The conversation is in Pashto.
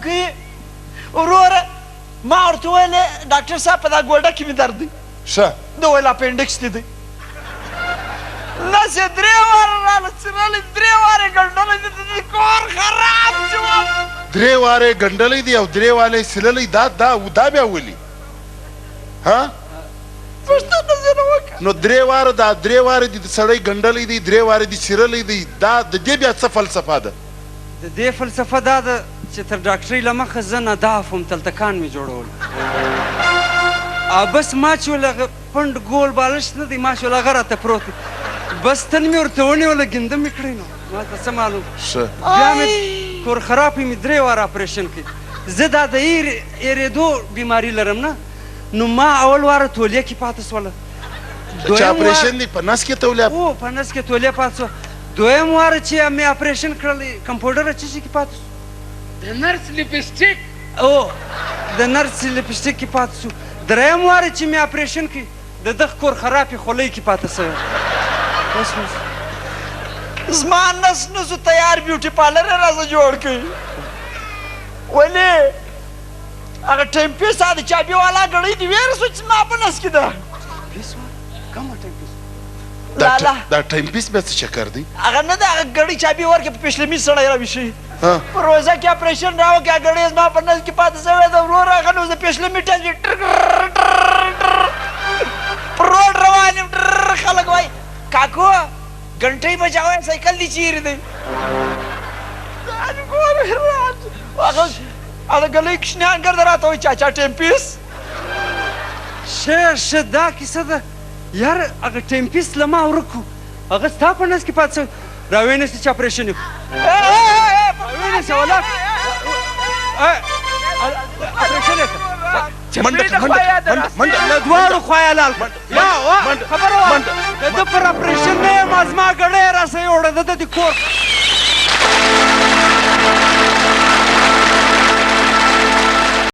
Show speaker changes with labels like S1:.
S1: کوي وروره ما ورته ویلې ډاکټر صاحب په دا ګوډه کې مې درد دی
S2: ښه
S1: ده ویل اپنډکس دې دی نس یې 3 واره راله څیرلې 3 واره ګنډلی دی د کور خراب شو
S2: 3 واره ګنډلی دی او 3 واره سیللی دا بیا ولي ها
S1: پوښتنه ځینې وکړه
S2: نو 3 واره دا 3 واره دي د سړی ګنډلی دی 3 واره دي سیرلی دی دا د دې بیا څه فلسفه ده
S3: د دې فلسفه دا ده چې تر ډاکټرۍ له مخه زه ناداف وم تلتکان مې جوړول بس ما چې ول هغه پنډ ګول بالښت نه دی ما چې ول هغه راته پروت دی بس تن مې ورته ونیوله ګنده مې کړی نو ما ته څه معلوم بیا مې کور خراب مې 3 واره اپریشن کړي زه دا د ایرېدو بیماري لرم نه نو ما اول واره تولیه کې پاته سوله
S2: چې اپریشن دی په نس کې تولیه
S3: او په نس کې تولیه پاته سوه دویم واره چې مې اپریشن کړلی کمپاوډر څه شي کې پاته سو
S4: د نرس لپسټیک
S3: او د نرس لپسټیک کې پاته سو دریم واره چې مې اپریشن کړي د دغه کور خرابې خولۍ کې پاته سوی
S1: زما نس نسو تیار بیوټي پارلر یې راځه جوړ کړي ولې هغه ټایم پیس د چابي والا ګړۍ دې ویره سو چې ما په نس کې ده
S2: دا ټایم پیس بیا څه چکر دی
S1: هغه نه ده هغه ګړۍ چابي ورکړې په پیشلمي سړی راویښوي په روژه کې اپریشن راوکړې هغه ګړۍ زما په نس کې پاتې سوې ده ورور هغه نو زه پیشلمي ټچ په روډ روان یم خلک وایي کاکو ګنټۍ بجاوی سایکل دې چیرې دی هغه ګلۍ کوچنیان ګرده راته وایي چاچا ټایم پیس
S3: ښه دا کیسه ده یار هغه ټایم پیس له ما ورک کړو هغه ستا په نس کې پاتې شوی راوینېسته چې اپریشن یې کړو راوینېسه ولاک اپریشن یې کړه له دواړو خوا یې لال کړه خبره وه د ده پر اپریشن نه یم زما ګړۍ راسه یې وړه د ده د کور